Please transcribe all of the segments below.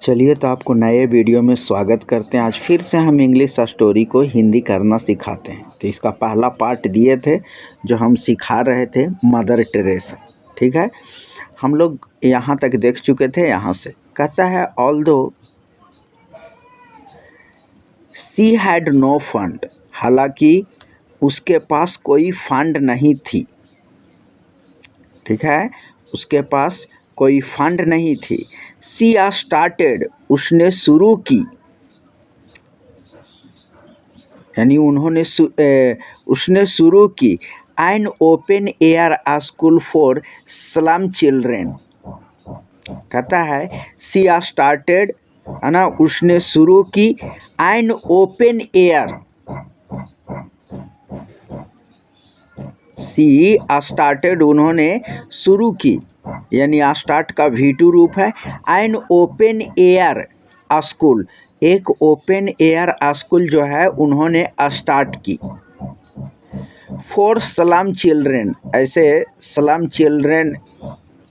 चलिए तो आपको नए वीडियो में स्वागत करते हैं। आज फिर से हम इंग्लिश स्टोरी को हिंदी करना सिखाते हैं। तो इसका पहला पार्ट दिए थे जो हम सिखा रहे थे मदर टेरेसा। ठीक है, हम लोग यहाँ तक देख चुके थे। यहाँ से कहता है although she had no fund, हालांकि उसके पास कोई फंड नहीं थी। ठीक है, उसके पास कोई फंड नहीं थी। शी स्टार्टेड, उसने शुरू की, यानी उसने शुरू की an open air school for slum children. कहता है शी स्टार्टेड, है ना, उसने शुरू की an open air, she started, उन्होंने शुरू की, यानी स्टार्ट का V2 रूप है। एन ओपन एयर स्कूल, एक ओपन एयर स्कूल जो है उन्होंने स्टार्ट की। फॉर स्लम चिल्ड्रेन, ऐसे स्लम चिल्ड्रेन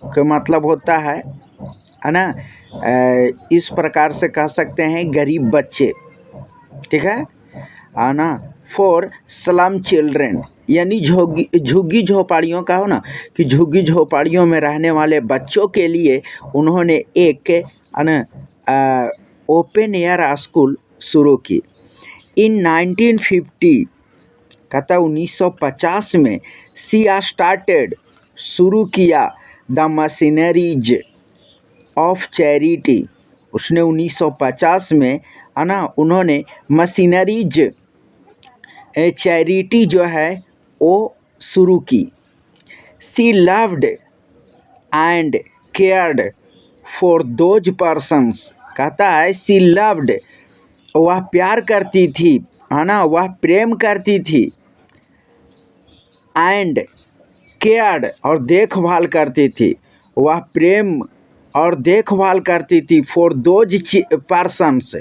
का मतलब होता है ना, इस प्रकार से कह सकते हैं गरीब बच्चे। ठीक है ना, फॉर स्लम चिल्ड्रेन यानी झुग्गी झोपड़ियों का हो ना, कि झुग्गी झोपड़ियों में रहने वाले बच्चों के लिए उन्होंने एक ओपन एयर स्कूल शुरू की। इन 1950, कहता 1950 में, शी स्टार्टेड, शुरू किया, द मशीनरीज ऑफ चैरिटी, उसने 1950 में, है ना, उन्होंने मशीनरीज चैरिटी जो है वो शुरू की। She loved and cared for those persons, कहता है शी लव्ड, वह प्यार करती थी, है ना, वह प्रेम करती थी, एंड केयर्ड, और देखभाल करती थी, वह प्रेम और देखभाल करती थी, फॉर दोज पर्सन्स,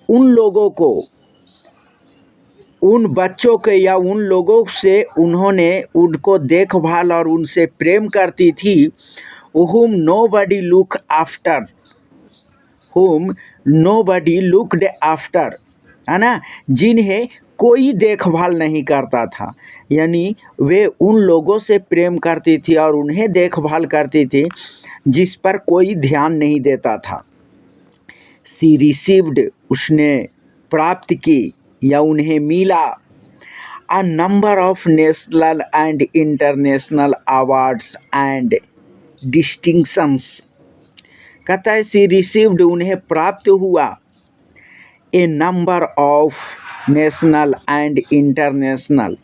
उन लोगों को, उन बच्चों के या उन लोगों से उन्होंने उनको देखभाल और उनसे प्रेम करती थी। whom nobody looked after, whom nobody looked after, है ना, जिन्हें कोई देखभाल नहीं करता था, यानी वे उन लोगों से प्रेम करती थी और उन्हें देखभाल करती थी जिस पर कोई ध्यान नहीं देता था। शी रिसीव्ड, उसने प्राप्त की या उन्हें मिला, a number of national and international awards and distinctions, कहता है शी रिसीव्ड, उन्हें प्राप्त हुआ, a number of national and international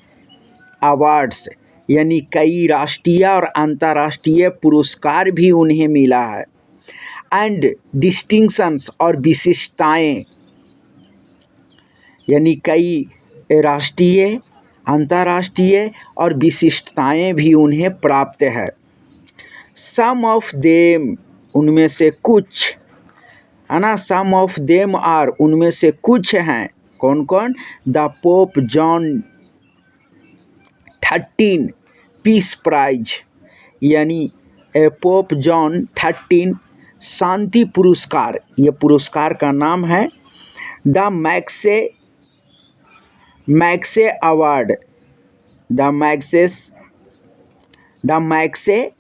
awards, यानी कई राष्ट्रीय और अंतर्राष्ट्रीय पुरस्कार भी उन्हें मिला है, एंड डिस्टिंक्शंस, और विशिष्टताएं, यानी कई राष्ट्रीय, अंतर्राष्ट्रीय और विशिष्टताएं भी उन्हें प्राप्त है। सम ऑफ देम, उनमें से कुछ, है ना, सम ऑफ देम आर, उनमें से कुछ हैं, कौन कौन, the pope John 13 peace prize, यानी पोप जॉन 13 शांति पुरस्कार, ये पुरस्कार का नाम है। The Magsaysay award, the Magsaysay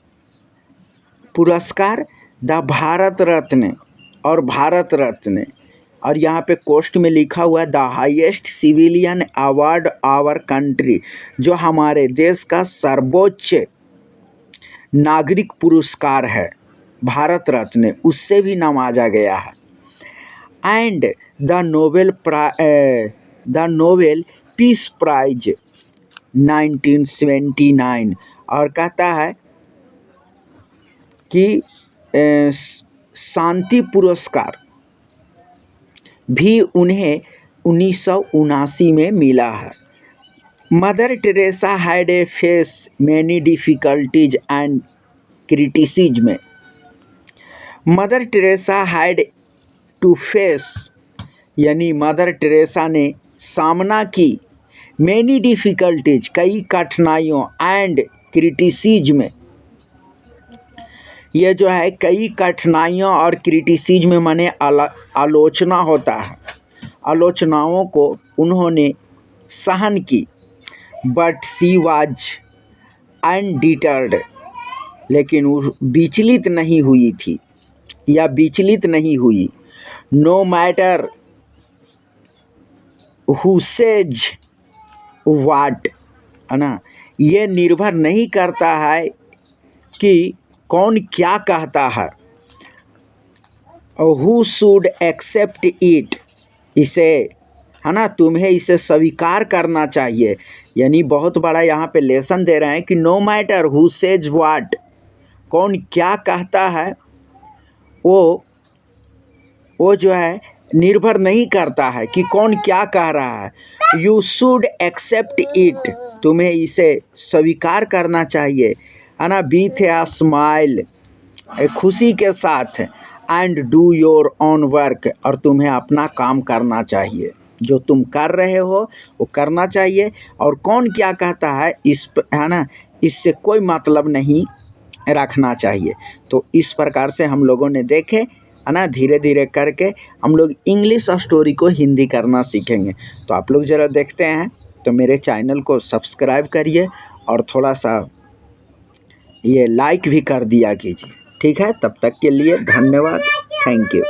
पुरस्कार, द भारत रत्न, और भारत रत्न, और यहाँ पे कोष्ट में लिखा हुआ है the highest civilian award our country, जो हमारे देश का सर्वोच्च नागरिक पुरस्कार है, भारत रत्न, उससे भी नवाजा गया है। And the Nobel peace prize 1979, और कहता है कि शांति पुरस्कार भी उन्हें 1979 में मिला है। Mother Teresa had a face many difficulties and criticism, Mother Teresa had to face, यानी मदर टेरेसा ने सामना की, मैनी डिफ़िकल्टीज, कई कठिनाइयों, एंड क्रिटिसिज्म, ये जो है कई कठिनाइयों और क्रिटिसिज्म माने आलोचना होता है, आलोचनाओं को उन्होंने सहन की। बट सी वाज अनडिटर्ड, लेकिन वो विचलित नहीं हुई थी या विचलित नहीं हुई। नो मैटर हु सेज वाट, है ना, ये निर्भर नहीं करता है कि कौन क्या कहता है। हु शुड एक्सेप्ट इट, इसे, है ना, तुम्हें इसे स्वीकार करना चाहिए। यानी बहुत बड़ा यहाँ पे लेसन दे रहे हैं कि no matter who says what, कौन क्या कहता है, वो जो है निर्भर नहीं करता है कि कौन क्या कह रहा है। यू शुड एक्सेप्ट इट, तुम्हें इसे स्वीकार करना चाहिए, है ना, विथ ए स्माइल, खुशी के साथ, and do your own work, और तुम्हें अपना काम करना चाहिए, जो तुम कर रहे हो वो करना चाहिए। और कौन क्या कहता है इस, है ना, इससे कोई मतलब नहीं रखना चाहिए। तो इस प्रकार से हम लोगों ने देखे, है ना, धीरे धीरे करके हम लोग इंग्लिश स्टोरी को हिंदी करना सीखेंगे। तो आप लोग ज़रा देखते हैं तो मेरे चैनल को सब्सक्राइब करिए और थोड़ा सा ये लाइक भी कर दिया कीजिए। ठीक है, तब तक के लिए धन्यवाद, थैंक यू।